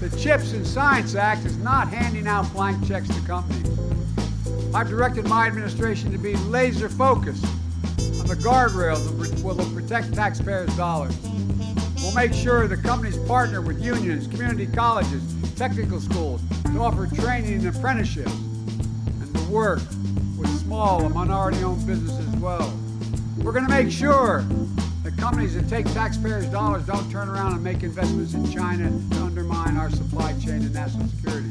The CHIPS and Science Act is not handing out blank checks to companies. I've directed my administration to be laser focused on the guardrails that will protect taxpayers' dollars. We'll make sure the companies partner with unions, community colleges, technical schools to offer training and apprenticeships, and to work with small and minority-owned businesses as well. We're going to make sure that companies that take taxpayers' dollars don't turn around and make investments in China to undermine our supply chain and national security.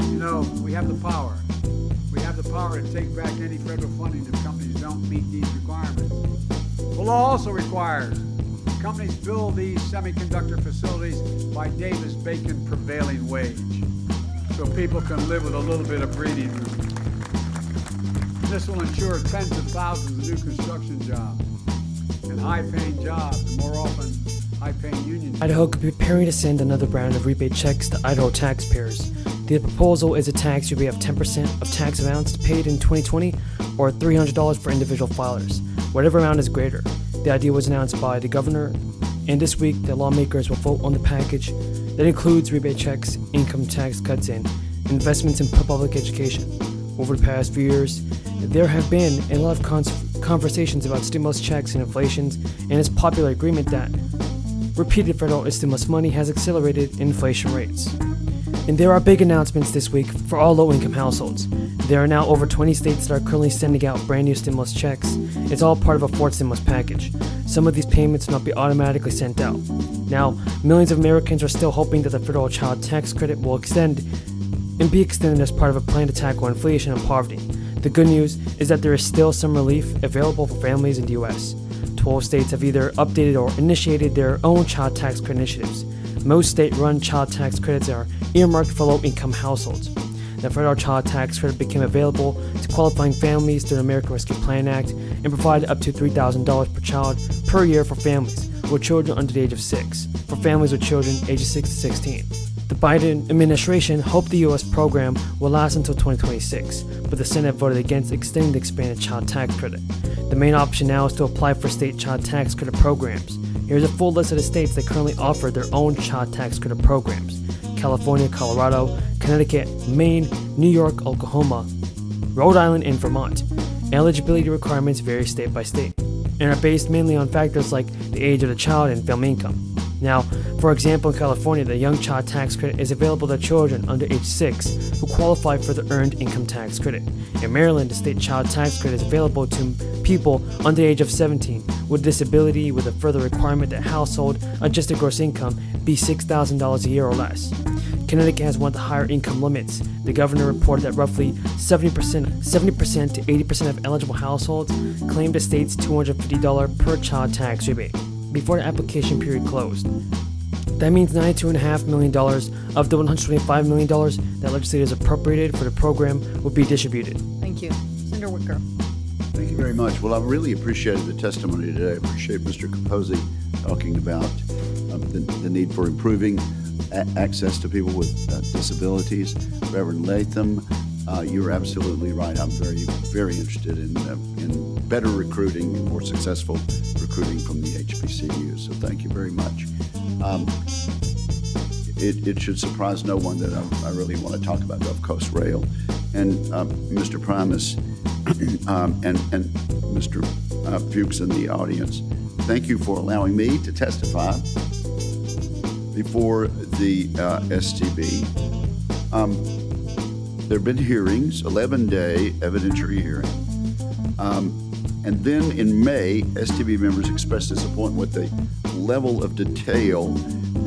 You know, we have the power. We have the power to take back any federal funding if companies don't meet these requirements. The law also requires companies build these semiconductor facilities by Davis-Bacon prevailing wage, so people can live with a little bit of breathing room. This will ensure tens of thousands of new construction jobs and high-paying jobs, and more often, high-paying union jobs. Idaho could be preparing to send another round of rebate checks to Idaho taxpayers. The proposal is a tax rebate of 10% of tax amounts paid in 2020 or $300 for individual filers, whatever amount is greater. The idea was announced by the governor, and this week the lawmakers will vote on the package that includes rebate checks, income tax cuts, and investments in public education. Over the past few years, there have been a lot of conversations about stimulus checks and inflation, and it's popular agreement that repeated federal stimulus money has accelerated inflation rates. And there are big announcements this week for all low-income households. There are now over 20 states that are currently sending out brand new stimulus checks. It's all part of a fourth stimulus package. Some of these payments will not be automatically sent out. Now, millions of Americans are still hoping that the federal child tax credit will be extended as part of a plan to tackle inflation and poverty. The good news is that there is still some relief available for families in the U.S. 12 states have either updated or initiated their own child tax credit initiatives. Most state-run child tax credits are earmarked for low-income households. The federal child tax credit became available to qualifying families through the American Rescue Plan Act and provided up to $3,000 per child per year for families with children under the age of 6, for families with children ages 6 to 16. The Biden administration hoped the U.S. program will last until 2026, but the Senate voted against extending the expanded child tax credit. The main option now is to apply for state child tax credit programs. Here's a full list of the states that currently offer their own child tax credit programs: California, Colorado, Connecticut, Maine, New York, Oklahoma, Rhode Island, and Vermont. Eligibility requirements vary state by state and are based mainly on factors like the age of the child and family income. Now, for example, in California, the Young Child Tax Credit is available to children under age 6 who qualify for the Earned Income Tax Credit. In Maryland, the state child tax credit is available to people under the age of 17 with a disability, with a further requirement that household adjusted gross income be $6,000 a year or less. Connecticut has one of the higher income limits. The governor reported that roughly 70% to 80% of eligible households claimed the state's $250 per child tax rebate before the application period closed. That means $92.5 million of the $125 million that legislators appropriated for the program will be distributed. Thank you. Senator Wicker. Thank you very much. Well, I really appreciated the testimony today. I appreciate Mr. Capozzi talking about the need for improving access to people with disabilities. Reverend Latham, you're absolutely right. I'm very, very interested in better recruiting and more successful recruiting from the HBCU. So thank you very much. It should surprise no one that I really want to talk about Gulf Coast Rail. And Mr. Primus and Mr. Fuchs in the audience, thank you for allowing me to testify before the STB. There have been hearings, 11-day evidentiary hearing. And then in May, STB members expressed disappointment with the level of detail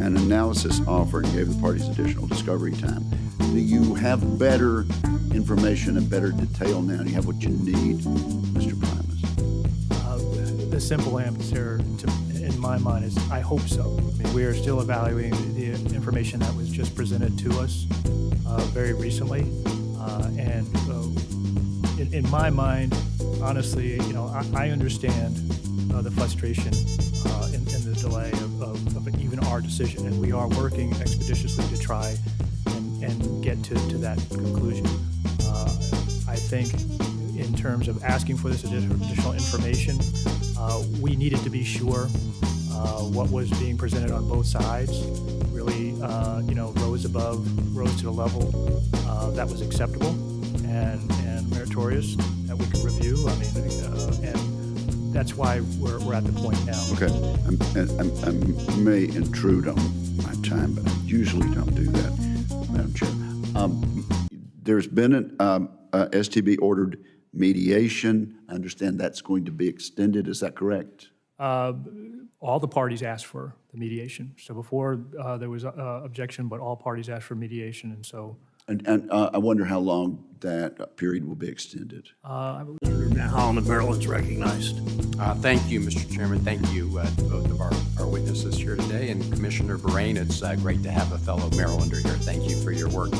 and analysis offered and gave the parties additional discovery time. Do you have better information and better detail now? Do you have what you need, Mr. Primus? The simple answer in my mind is I hope so. I mean, we are still evaluating the information that was just presented to us very recently. And in my mind, honestly, I understand the frustration in the delay of even our decision, and we are working expeditiously to try and get to that conclusion. I think in terms of asking for this additional information, we needed to be sure what was being presented on both sides really rose to the level that was acceptable and meritorious that we could review. And that's why we're at the point now. Okay, I may intrude on my time, but I usually don't do that, Madam Chair. There's been an STB ordered mediation. I understand that's going to be extended. Is that correct? All the parties asked for the mediation. So before there was objection, but all parties asked for mediation, and so. And I wonder how long that period will be extended. Senator Holland, Maryland's recognized. Thank you, Mr. Chairman. Thank you to both of our witnesses here today. And Commissioner Bahrain, it's great to have a fellow Marylander here. Thank you for your work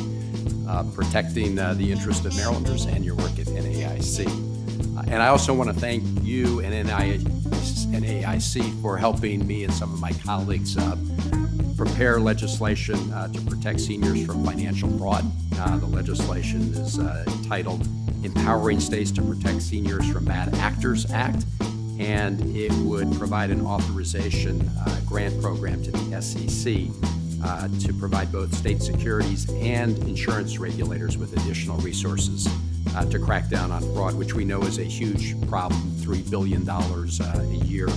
protecting the interest of Marylanders and your work at NAIC. And I also want to thank you and NAIC for helping me and some of my colleagues prepare legislation to protect seniors from financial fraud. The legislation is titled Empowering States to Protect Seniors from Bad Actors Act, and it would provide an authorization grant program to the SEC to provide both state securities and insurance regulators with additional resources to crack down on fraud, which we know is a huge problem, $3 billion a year,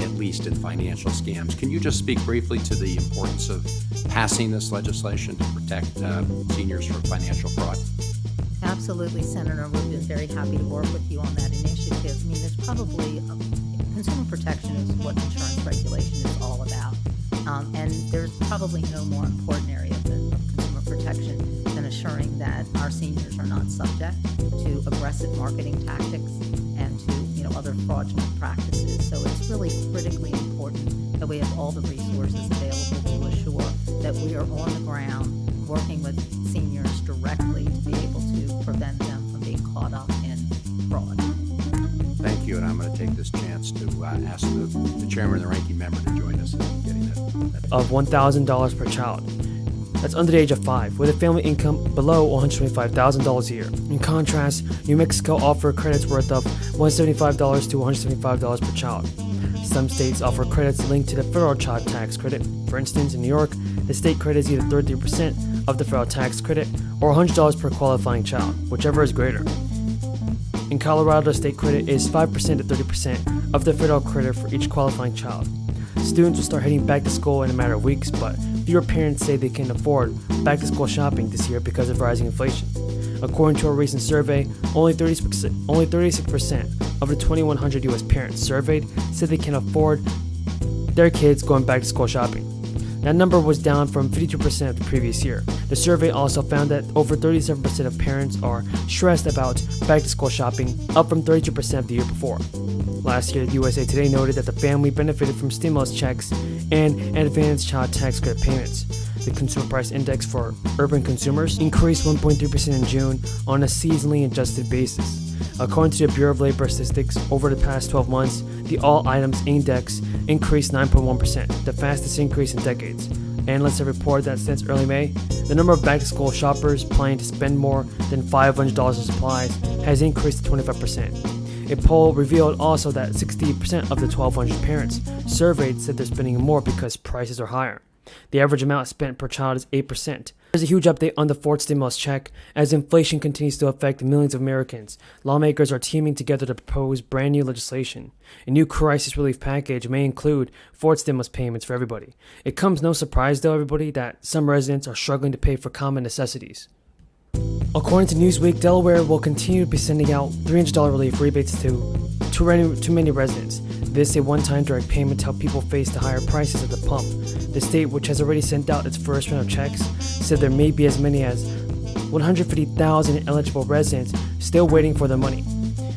at least in financial scams. Can you just speak briefly to the importance of passing this legislation to protect seniors from financial fraud? Absolutely, Senator. We've been very happy to work with you on that initiative. I mean, there's probably consumer protection is what insurance regulation is all about. And there's probably no more important area of consumer protection than assuring that our seniors are not subject to aggressive marketing tactics and to other fraudulent practices. So it's really critically important that we have all the resources available to assure that we are on the ground working with seniors directly to be able to prevent them from being caught up in fraud. Thank you, and I'm going to take this chance to ask the chairman and the ranking member to join us in getting that. Of $1,000 per child. That's under the age of 5, with a family income below $125,000 a year. In contrast, New Mexico offers credits worth of $175 to $175 per child. Some states offer credits linked to the federal child tax credit. For instance, in New York, the state credit is either 33% of the federal tax credit or $100 per qualifying child, whichever is greater. In Colorado, the state credit is 5% to 30% of the federal credit for each qualifying child. Students will start heading back to school in a matter of weeks, but fewer parents say they can afford back-to-school shopping this year because of rising inflation. According to a recent survey, only 36% of the 2,100 U.S. parents surveyed said they can afford their kids going back to school shopping. That number was down from 52% of the previous year. The survey also found that over 37% of parents are stressed about back-to-school shopping, up from 32% the year before. Last year, USA Today noted that the family benefited from stimulus checks and advanced child tax credit payments. The Consumer Price Index for urban consumers increased 1.3% in June on a seasonally adjusted basis. According to the Bureau of Labor Statistics, over the past 12 months, the All Items Index increased 9.1%, the fastest increase in decades. Analysts have reported that since early May, the number of back-to-school shoppers planning to spend more than $500 in supplies has increased to 25%. A poll revealed also that 60% of the 1,200 parents surveyed said they're spending more because prices are higher. The average amount spent per child is 8%. There's a huge update on the fourth stimulus check. As inflation continues to affect millions of Americans, lawmakers are teaming together to propose brand new legislation. A new crisis relief package may include fourth stimulus payments for everybody. It comes no surprise, though, everybody, that some residents are struggling to pay for common necessities. According to Newsweek, Delaware will continue to be sending out $300 relief rebates to many residents. This is a one-time direct payment to help people face the higher prices at the pump. The state, which has already sent out its first round of checks, said there may be as many as 150,000 eligible residents still waiting for their money.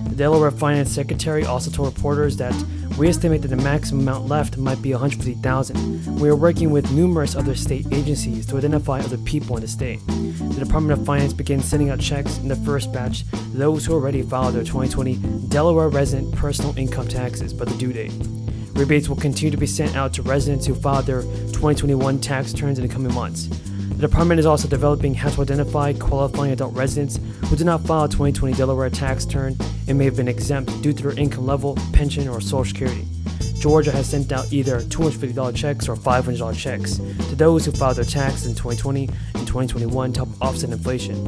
The Delaware Finance Secretary also told reporters that we estimate that the maximum amount left might be 150,000. We are working with numerous other state agencies to identify other people in the state. The Department of Finance began sending out checks in the first batch to those who already filed their 2020 Delaware resident personal income taxes by the due date. Rebates will continue to be sent out to residents who filed their 2021 tax returns in the coming months. The department is also developing how to identify qualifying adult residents who did not file a 2020 Delaware tax return and may have been exempt due to their income level, pension, or Social Security. Georgia has sent out either $250 checks or $500 checks to those who filed their taxes in 2020 and 2021 to help offset inflation.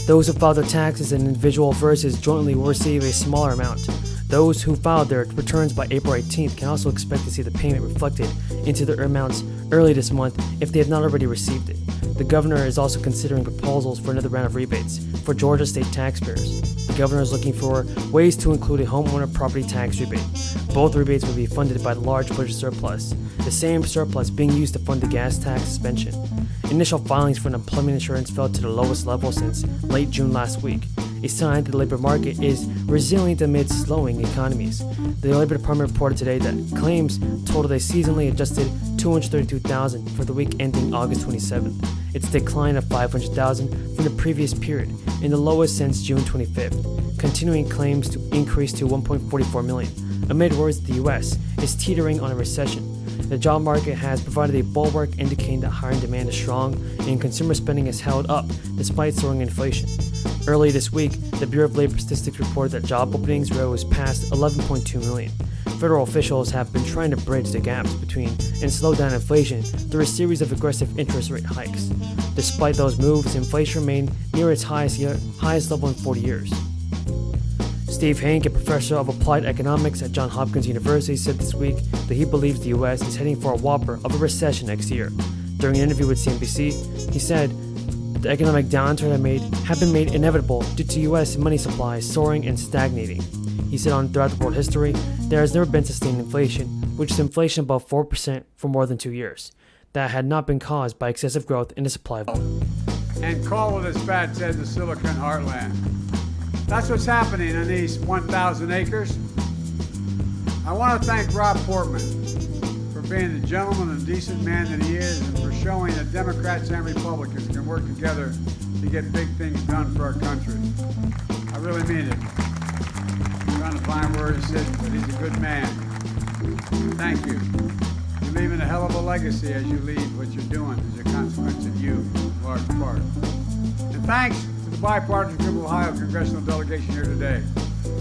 Those who filed their taxes as an individual versus jointly will receive a smaller amount. Those who filed their returns by April 18th can also expect to see the payment reflected into their amounts early this month if they have not already received it. The governor is also considering proposals for another round of rebates for Georgia state taxpayers. The governor is looking for ways to include a homeowner property tax rebate. Both rebates will be funded by the large budget surplus, the same surplus being used to fund the gas tax suspension. Initial filings for unemployment insurance fell to the lowest level since late June last week, a sign that the labor market is resilient amid slowing economies. The Labor Department reported today that claims totaled a seasonally adjusted 232,000 for the week ending August 27th. It's a decline of 500,000 from the previous period and the lowest since June 25th, continuing claims to increase to 1.44 million, amid worries that the U.S. is teetering on a recession. The job market has provided a bulwark indicating that hiring demand is strong and consumer spending is held up despite soaring inflation. Early this week, the Bureau of Labor Statistics reported that job openings rose past 11.2 million. Federal officials have been trying to bridge the gaps between and slow down inflation through a series of aggressive interest rate hikes. Despite those moves, inflation remained near its highest level in 40 years. Steve Hank, a professor of applied economics at Johns Hopkins University, said this week that he believes the U.S. is heading for a whopper of a recession next year. During an interview with CNBC, he said the economic downturn had been made inevitable due to U.S. money supply soaring and stagnating. He said throughout the world history, there has never been sustained inflation, which is inflation above 4% for more than 2 years, that had not been caused by excessive growth in the supply of oil. And call it, as Pat said, the Silicon Heartland. That's what's happening in these 1,000 acres. I want to thank Rob Portman for being the gentleman and decent man that he is, and for showing that Democrats and Republicans can work together to get big things done for our country. I really mean it. I'm trying to find where he's sitting, but he's a good man. Thank you. You're leaving a hell of a legacy as you leave what you're doing as a consequence of you, in large part. And thanks to the bipartisan group of Ohio congressional delegation here today.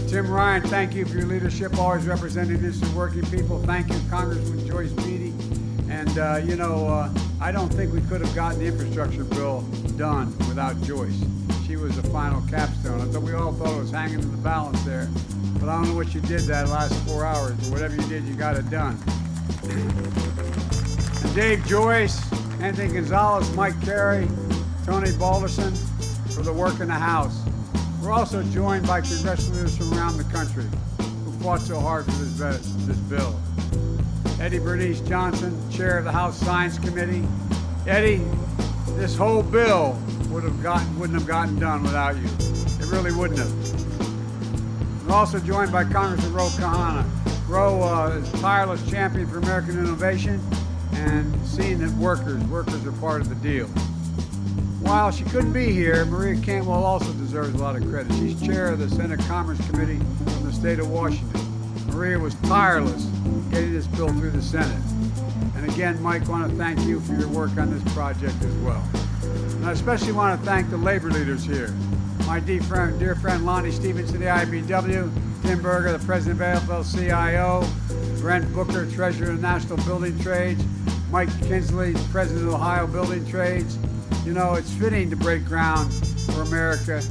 Tim Ryan, thank you for your leadership, always representing this and working people. Thank you, Congressman Joyce Beatty. And, I don't think we could have gotten the infrastructure bill done without Joyce. She was the final capstone. I thought we all thought it was hanging in the balance there. But I don't know what you did that last 4 hours. But whatever you did, you got it done. And Dave Joyce, Anthony Gonzalez, Mike Carey, Tony Balderson for the work in the House. We're also joined by congressional leaders from around the country who fought so hard for this bill. Eddie Bernice Johnson, chair of the House Science Committee. Eddie, this whole bill wouldn't have gotten done without you. It really wouldn't have. We're also joined by Congressman Ro Khanna. Ro is a tireless champion for American innovation and seeing that workers are part of the deal. While she couldn't be here, Maria Cantwell also deserves a lot of credit. She's chair of the Senate Commerce Committee from the state of Washington. Maria was tireless getting this bill through the Senate. And again, Mike, I want to thank you for your work on this project as well. And I especially want to thank the labor leaders here. My dear friend Lonnie Stevens of the IBW, Tim Berger, the president of AFL-CIO, Brent Booker, treasurer of National Building Trades, Mike Kinsley, president of Ohio Building Trades. You know, it's fitting to break ground for America's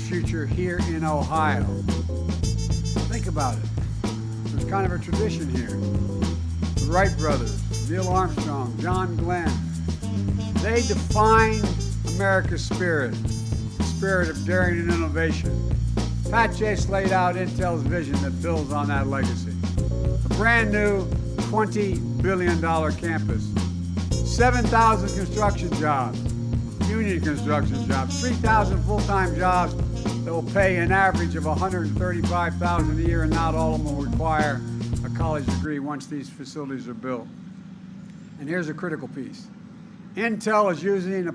future here in Ohio. Think about it. There's kind of a tradition here. The Wright brothers, Neil Armstrong, John Glenn, they defined America's spirit, the spirit of daring and innovation. Pat Chase laid out Intel's vision that builds on that legacy. A brand new $20 billion campus, 7,000 construction jobs, union construction jobs, 3,000 full-time jobs that will pay an average of $135,000 a year, and not all of them will require a college degree once these facilities are built. And here's a critical piece. Intel is using